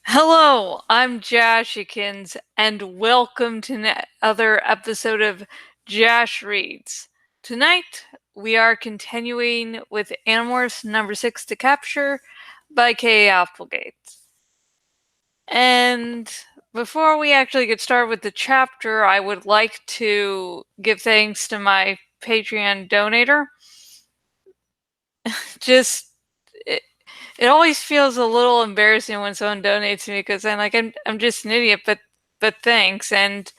Hello, I'm Jashikins, and welcome to another episode of Jash Reads. Tonight, we are continuing with Animorphs number 6 to Capture by Kay Applegate. And before we actually get started with the chapter, I would like to give thanks to my Patreon donator. Just it always feels a little embarrassing when someone donates to me because I'm just an idiot, but thanks. And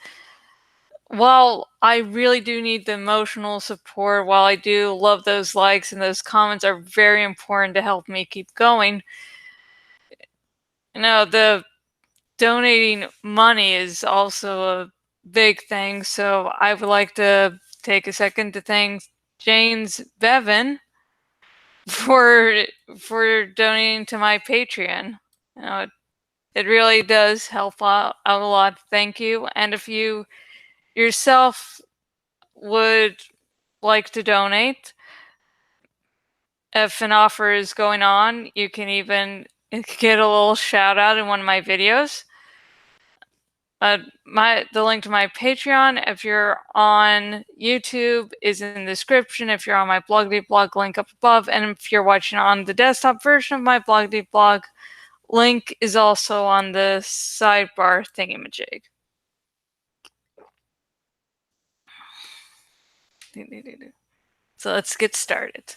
while I really do need the emotional support, while I do love those likes and those comments are very important to help me keep going, the donating money is also a big thing. So I would like to take a second to thank James Bevan for donating to my Patreon. You know, it really does help out a lot. Thank you. And if you yourself would like to donate, if an offer is going on, you can even get a little shout out in one of my videos. The link to my Patreon, if you're on YouTube, is in the description. If you're on my blog link up above, and if you're watching on the desktop version of my blog, link is also on the sidebar thingamajig. So let's get started.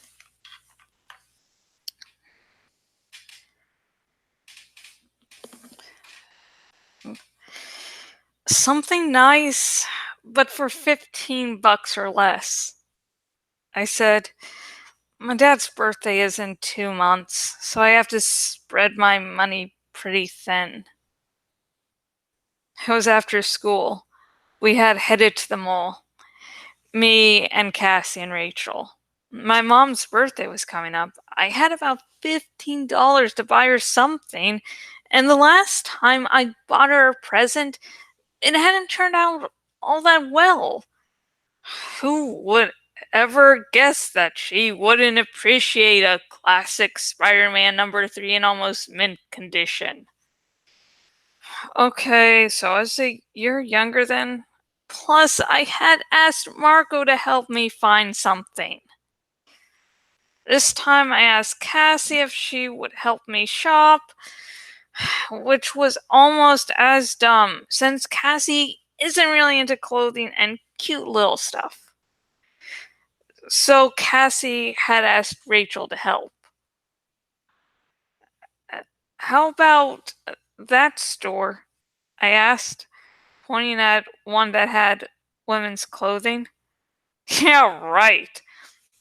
Something nice, but for $15 or less. I said, my dad's birthday is in 2 months, so I have to spread my money pretty thin. It was after school. We had headed to the mall. Me and Cassie and Rachel. My mom's birthday was coming up. I had about $15 to buy her something, and the last time I bought her a present, it hadn't turned out all that well. Who would ever guess that she wouldn't appreciate a classic Spider-Man number 3 in almost mint condition? Okay, so I was a year younger then. Plus, I had asked Marco to help me find something. This time I asked Cassie if she would help me shop, which was almost as dumb, since Cassie isn't really into clothing and cute little stuff. So Cassie had asked Rachel to help. How about that store? I asked, pointing at one that had women's clothing. Yeah, right.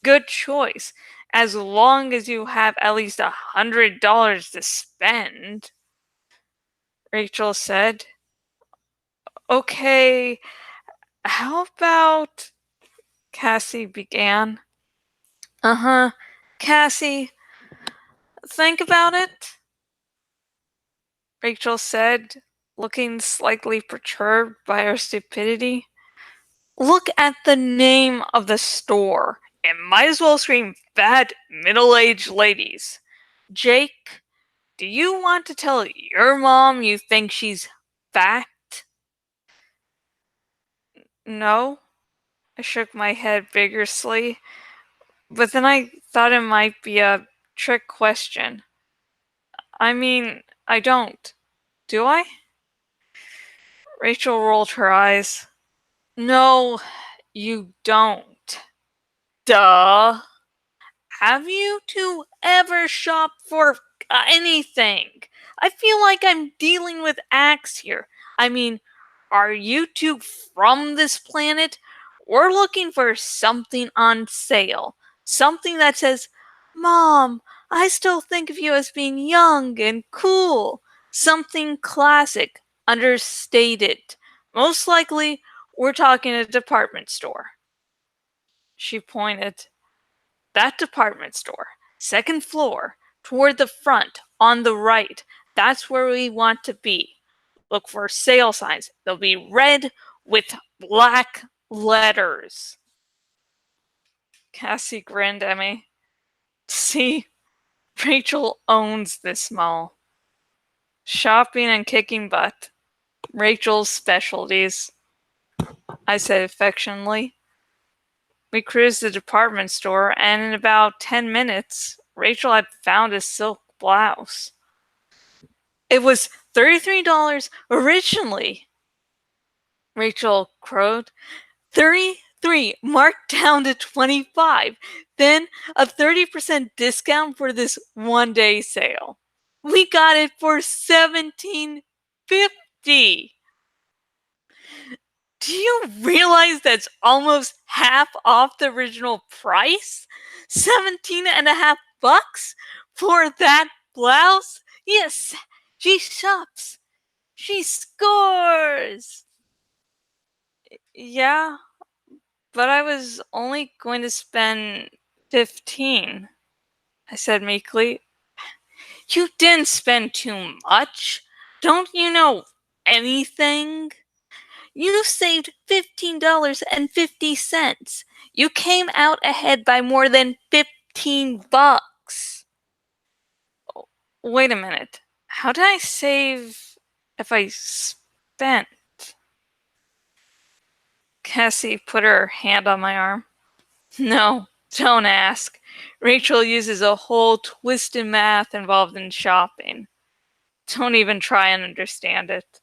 Good choice. As long as you have at least $100 to spend, Rachel said. Okay, how about... Cassie began. Cassie, think about it, Rachel said, looking slightly perturbed by her stupidity. Look at the name of the store. It might as well scream fat middle-aged ladies. Jake, do you want to tell your mom you think she's fat? No, I shook my head vigorously, but then I thought it might be a trick question. I mean, I don't. Do I? Rachel rolled her eyes. No, you don't. Duh. Have you two ever shopped for anything? I feel like I'm dealing with acts here. I mean, are you two from this planet? We're looking for something on sale. Something that says, Mom, I still think of you as being young and cool. Something classic, understated. Most likely, we're talking a department store. She pointed. That department store, second floor, toward the front, on the right. That's where we want to be. Look for sale signs. They'll be red with black letters. Cassie grinned at me. See, Rachel owns this mall. Shopping and kicking butt. Rachel's specialties, I said affectionately. We cruised the department store, and in about 10 minutes, Rachel had found a silk blouse. It was $33 originally, Rachel crowed. 33 marked down to 25, then a 30% discount for this one-day sale. We got it for $17.50. Do you realize that's almost half off the original price? 17 and a half bucks for that blouse? Yes, she shops. She scores. Yeah, but I was only going to spend 15, I said meekly. You didn't spend too much. Don't you know anything? You saved $15.50. You came out ahead by more than 15 bucks. Wait a minute. How did I save if I spent? Cassie put her hand on my arm. No, don't ask. Rachel uses a whole twisted math involved in shopping. Don't even try and understand it.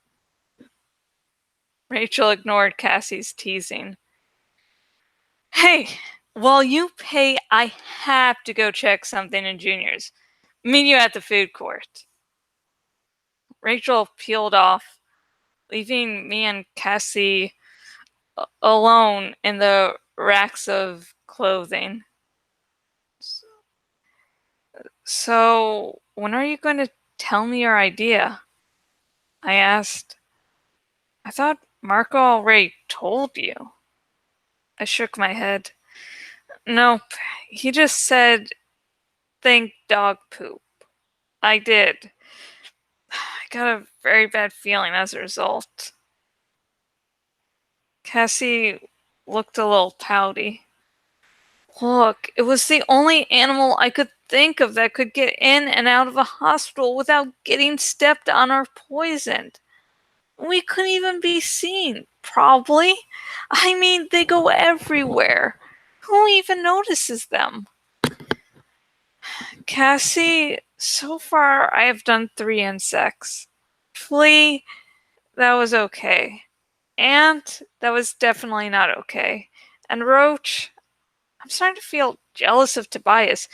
Rachel ignored Cassie's teasing. Hey, while you pay, I have to go check something in Junior's. Meet you at the food court. Rachel peeled off, leaving me and Cassie alone in the racks of clothing. So, when are you going to tell me your idea? I asked. I thought Marco already told you. I shook my head. Nope, he just said, think dog poop. I did. I got a very bad feeling as a result. Cassie looked a little pouty. Look, it was the only animal I could think of that could get in and out of a hospital without getting stepped on or poisoned. We couldn't even be seen, probably. I mean, they go everywhere. Who even notices them? Cassie, so far I have done 3 insects. Flea, that was okay. Ant, that was definitely not okay. And Roach, I'm starting to feel jealous of Tobias.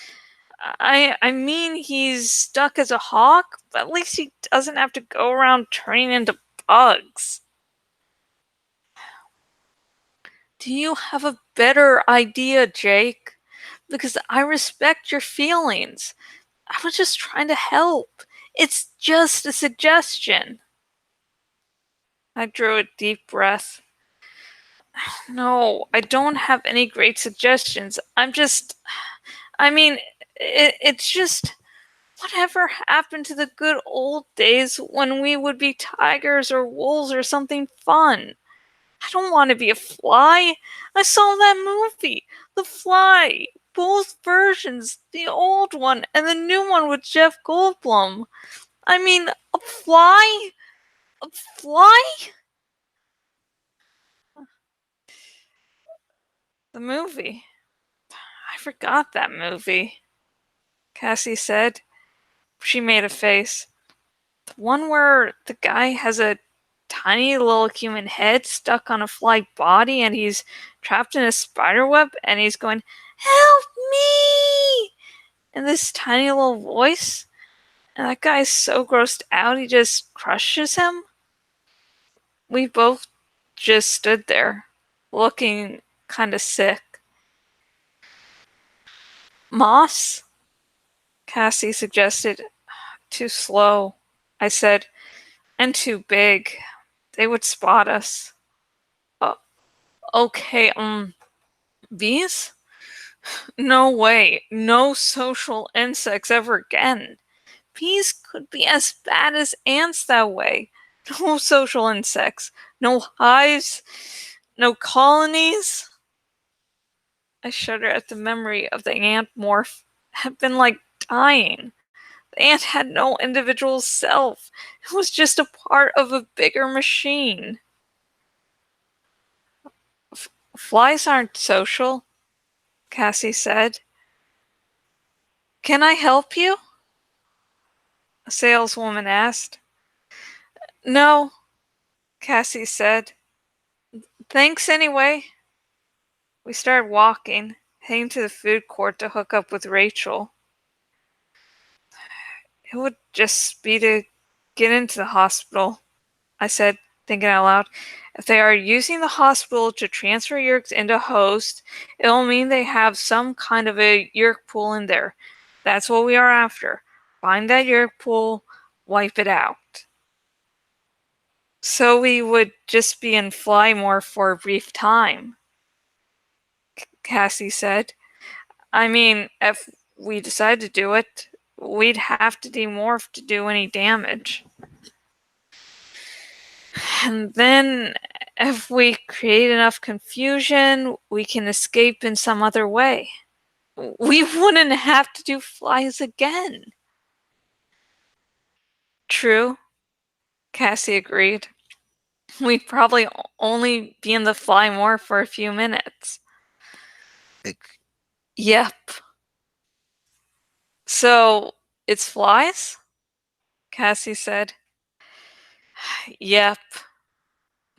I mean, he's stuck as a hawk, but at least he doesn't have to go around turning into bugs. Do you have a better idea, Jake? Because I respect your feelings. I was just trying to help. It's just a suggestion. I drew a deep breath. No, I don't have any great suggestions. I mean, it's just whatever happened to the good old days when we would be tigers or wolves or something fun. I don't want to be a fly. I saw that movie, The Fly, both versions, the old one and the new one with Jeff Goldblum. I mean, a fly? A fly? The movie. I forgot that movie, Cassie said. She made a face. The one where the guy has a tiny little human head stuck on a fly body and he's trapped in a spider web and he's going, "Help me!" in this tiny little voice. And that guy's so grossed out he just crushes him. We both just stood there, looking kind of sick. Moss? Cassie suggested. Too slow, I said, and too big. They would spot us. Uh, okay, bees? No way. No social insects ever again. Bees could be as bad as ants that way. No social insects. No hives. No colonies. I shudder at the memory of the ant morph. Have been like dying. The ant had no individual self. It was just a part of a bigger machine. Flies aren't social, Cassie said. Can I help you? A saleswoman asked. No, Cassie said. Thanks anyway. We started walking, heading to the food court to hook up with Rachel. It would just be to get into the hospital, I said, thinking out loud. If they are using the hospital to transfer Yeerks into host, it'll mean they have some kind of a Yeerk pool in there. That's what we are after. Find that Yeerk pool, wipe it out. So we would just be in Flymore for a brief time, Cassie said. I mean, if we decide to do it, we'd have to demorph to do any damage. And then, if we create enough confusion, we can escape in some other way. We wouldn't have to do flies again. True, Cassie agreed. We'd probably only be in the fly more for a few minutes. Yep. So, it's flies? Cassie said. Yep.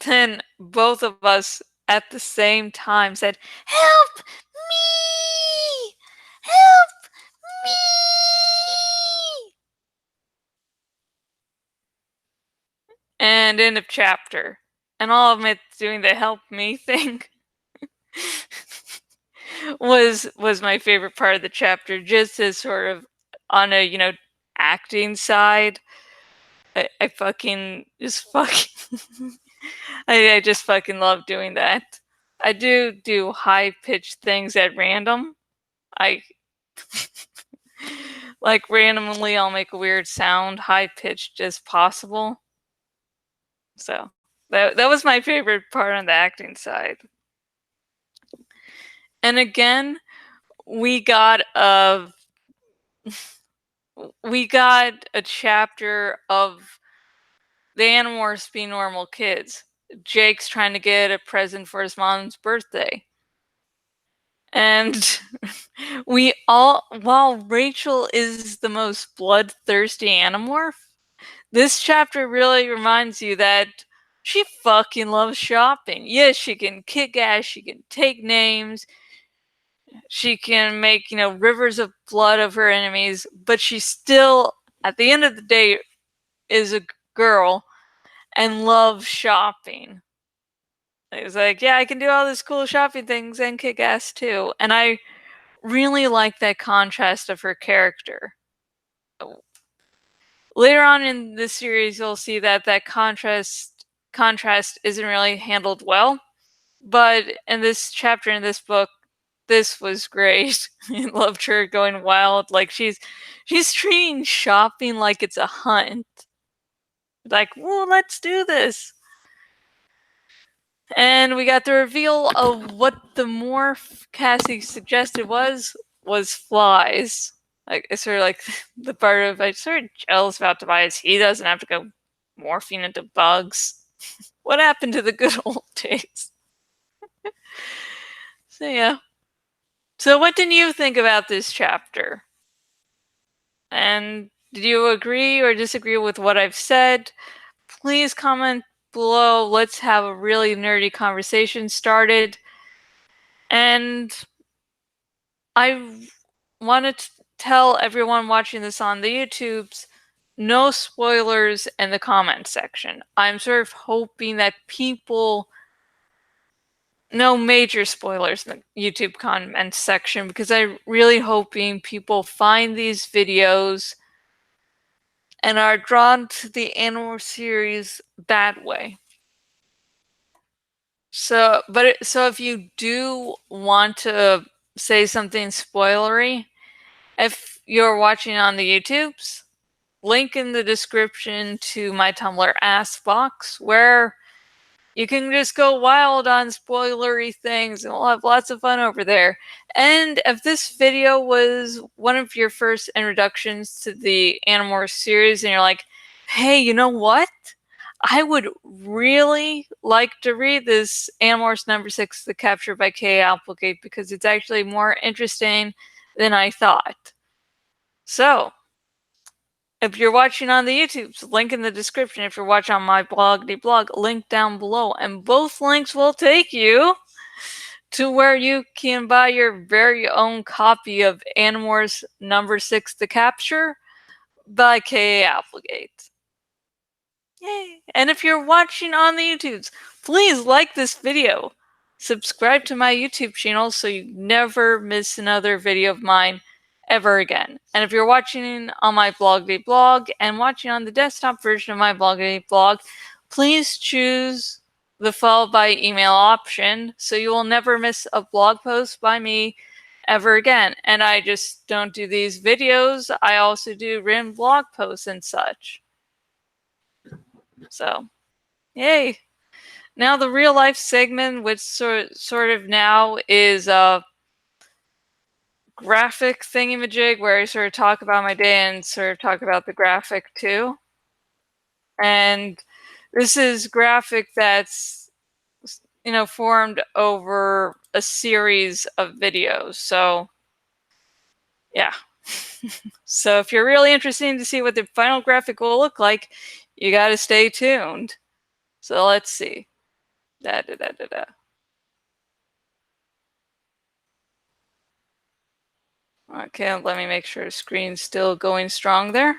Then both of us at the same time said, Help me! Help me! And end of chapter. And I'll admit, doing the help me thing was my favorite part of the chapter, just as sort of on a, acting side. I fucking just fucking I just fucking love doing that. I do high-pitched things at random. I like randomly I'll make a weird sound, high-pitched as possible. So that was my favorite part on the acting side. And again, we got a chapter of the Animorphs being normal kids. Jake's trying to get a present for his mom's birthday. And while Rachel is the most bloodthirsty Animorph, this chapter really reminds you that she fucking loves shopping. Yes, she can kick ass, she can take names, she can make, rivers of blood of her enemies, but she still, at the end of the day, is a girl and loves shopping. It was like, yeah, I can do all these cool shopping things and kick ass too. And I really like that contrast of her character. Later on in this series, you'll see that contrast isn't really handled well. But in this chapter in this book, this was great. I loved her going wild. Like she's treating shopping like it's a hunt. Like, well, let's do this. And we got the reveal of what the morph Cassie suggested was flies. Like it's sort of like the part of I'm sort of jealous about Tobias. He doesn't have to go morphing into bugs. What happened to the good old days? So yeah. So what did you think about this chapter? And did you agree or disagree with what I've said? Please comment below. Let's have a really nerdy conversation started. And I want to tell everyone watching this on the YouTubes, no spoilers in the comment section. I'm sort of hoping that people, no major spoilers in the YouTube comment section, because I'm really hoping people find these videos and are drawn to the Animorphs series that way. So if you do want to say something spoilery, if you're watching on the YouTubes, link in the description to my Tumblr Ask box, where You can just go wild on spoilery things and we'll have lots of fun over there. And if this video was one of your first introductions to the Animorphs series and you're like, hey, you know what? I would really like to read this Animorphs number 6, The Capture by K. Applegate, because it's actually more interesting than I thought. So, if you're watching on the YouTube, link in the description. If you're watching on my blog, link down below. And both links will take you to where you can buy your very own copy of Animorphs number 6, The Capture by K. Applegate. Yay! And if you're watching on the YouTubes, please like this video. Subscribe to my YouTube channel so you never miss another video of mine ever again. And if you're watching on my blog and watching on the desktop version of my blog, please choose the follow by email option so you will never miss a blog post by me ever again. And I just don't do these videos, I also do written blog posts and such. So, yay. Now the real life segment, which sort of now is a graphic thingamajig where I sort of talk about my day and sort of talk about the graphic too. And this is graphic that's, you know, formed over a series of videos. So, yeah. So if you're really interested to see what the final graphic will look like, you got to stay tuned. So let's see. Okay, let me make sure the screen's still going strong there.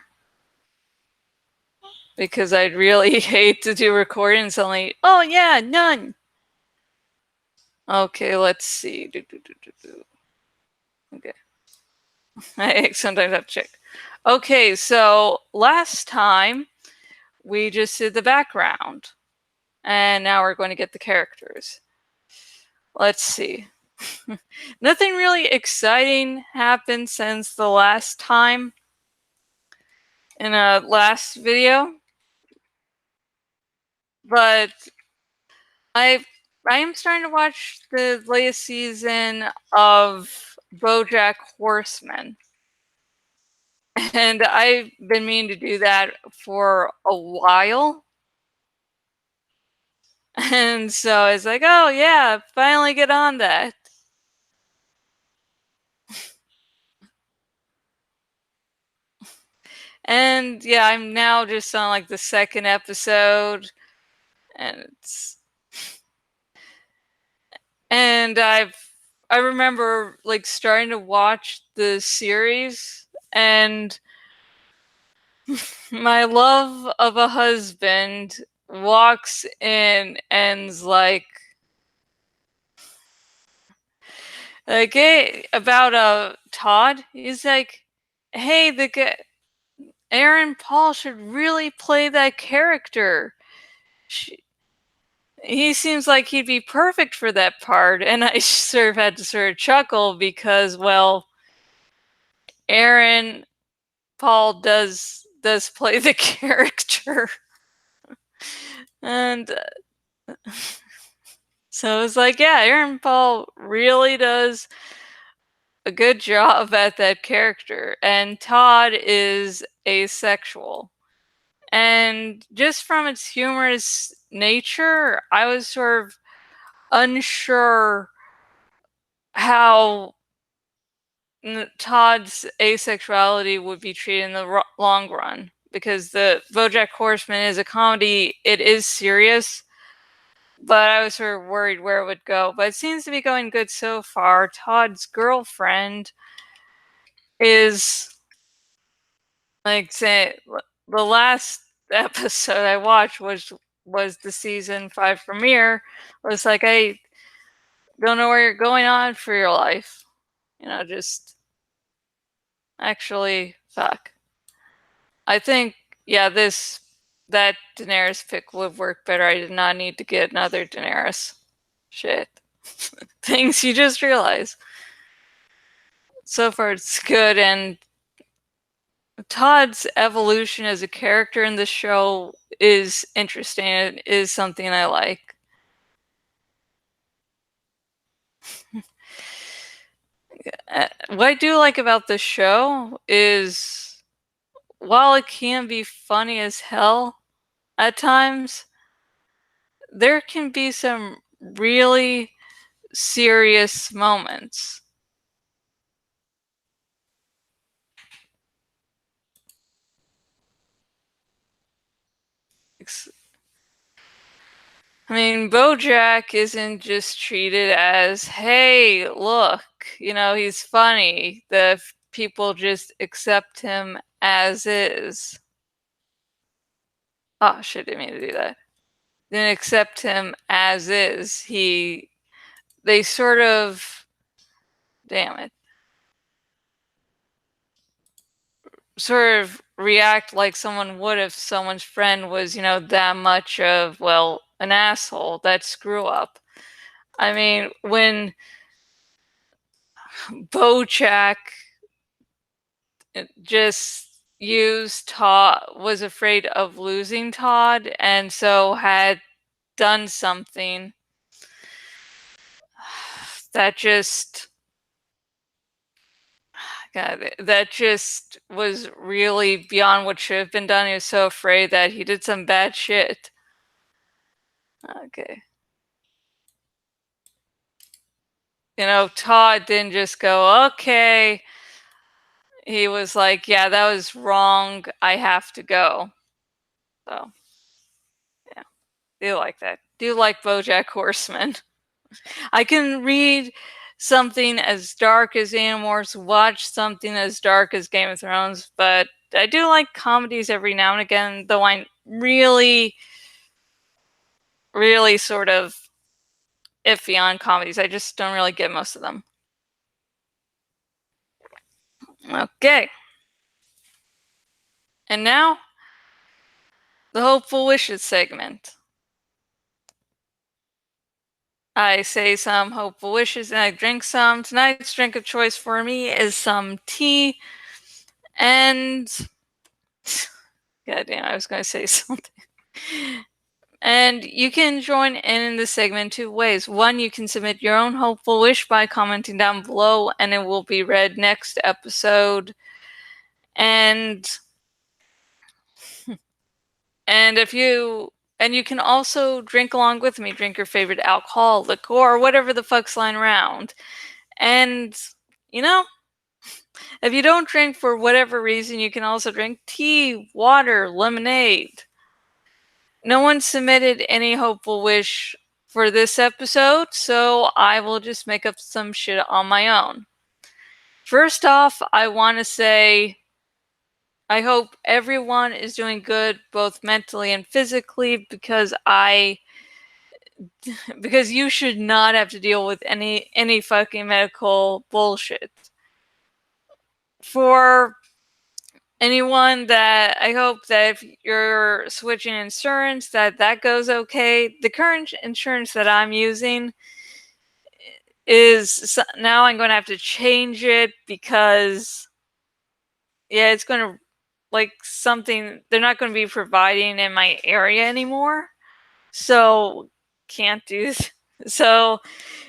Because I'd really hate to do recording suddenly, oh yeah, none. Okay, let's see. Okay. I sometimes have to check. Okay, so last time we just did the background. And now we're going to get the characters. Let's see. Nothing really exciting happened since the last time in a last video. But I am starting to watch the latest season of BoJack Horseman. And I've been meaning to do that for a while. And so it's like, oh yeah, finally get on that. And yeah, I'm now just on like the second episode. And I remember like starting to watch the series, and my love of a husband walks in and's like hey, about Todd. He's like, hey, the guy Aaron Paul should really play that character. He seems like he'd be perfect for that part. And I sort of had to sort of chuckle because, well, Aaron Paul does play the character. And so it's like, yeah, Aaron Paul really does a good job at that character. And Todd is asexual. And just from its humorous nature, I was sort of unsure how Todd's asexuality would be treated in the long run, because the BoJack Horseman is a comedy. It is serious, but I was sort of worried where it would go. But it seems to be going good so far. Todd's girlfriend is, like, say, the last episode I watched was the season 5 premiere. It was like, I don't know where you're going on for your life. You know, just actually, fuck. I think, yeah, that Daenerys pick would work better. I did not need to get another Daenerys. Shit. Things you just realize. So far, it's good, and Todd's evolution as a character in the show is interesting. It is something I like. What I do like about the show is, while it can be funny as hell at times, there can be some really serious moments. I mean, BoJack isn't just treated as, hey, look, he's funny. People just accept him as is. Oh shit, didn't mean to do that. Then accept him as is. They sort of, damn it, sort of react like someone would if someone's friend was, that much of, well, an asshole, that screw up. I mean, when BoJack just used Todd, was afraid of losing Todd, and so had done something that just, God, that just was really beyond what should have been done. He was so afraid that he did some bad shit. Okay. Todd didn't just go, okay. He was like, yeah, that was wrong. I have to go. So, yeah. Do like that. Do like BoJack Horseman. I can read something as dark as Animorphs, watch something as dark as Game of Thrones, but I do like comedies every now and again, though I'm really, really sort of iffy on comedies. I just don't really get most of them. Okay. And now, the Hopeful Wishes segment. I say some hopeful wishes and I drink some. Tonight's drink of choice for me is some tea and. God damn, I was going to say something. And you can join in the segment two ways. One, you can submit your own hopeful wish by commenting down below, and it will be read next episode. And you can also drink along with me. Drink your favorite alcohol, liqueur, whatever the fuck's lying around. And if you don't drink for whatever reason, you can also drink tea, water, lemonade. No one submitted any hopeful wish for this episode, so I will just make up some shit on my own. First off, I want to say I hope everyone is doing good both mentally and physically, because you should not have to deal with any fucking medical bullshit. For anyone that, I hope that if you're switching insurance, that goes okay. The current insurance that I'm using is, now I'm going to have to change it because, yeah, it's going to, like, something they're not going to be providing in my area anymore. So, can't do so.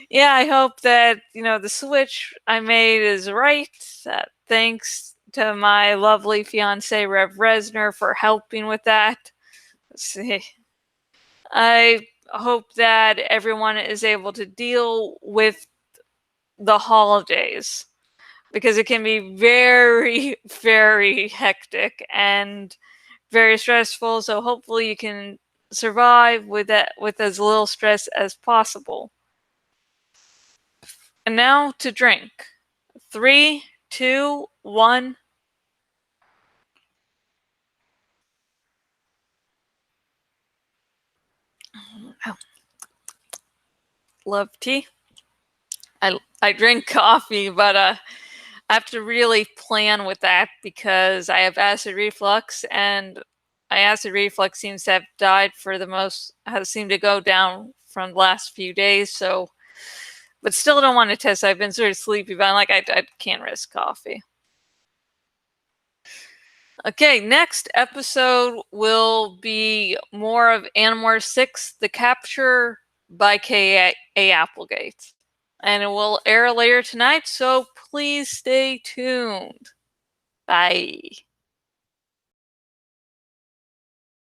Yeah, I hope that, the switch I made is right. Thanks to my lovely fiance, Rev Resner, for helping with that. Let's see. I hope that everyone is able to deal with the holidays, because it can be very, very hectic and very stressful. So hopefully you can survive with that, with as little stress as possible. And now to drink. 3, 2, 1. Oh, love tea. I drink coffee, but I have to really plan with that because I have acid reflux, and my acid reflux seems to have died for the most, has seemed to go down from the last few days. So, but still don't want to test. I've been sort of sleepy, but I'm like, I can't risk coffee. Okay, next episode will be more of Animorphs 6, The Capture by K.A. Applegate. and it will air later tonight, so please stay tuned. Bye.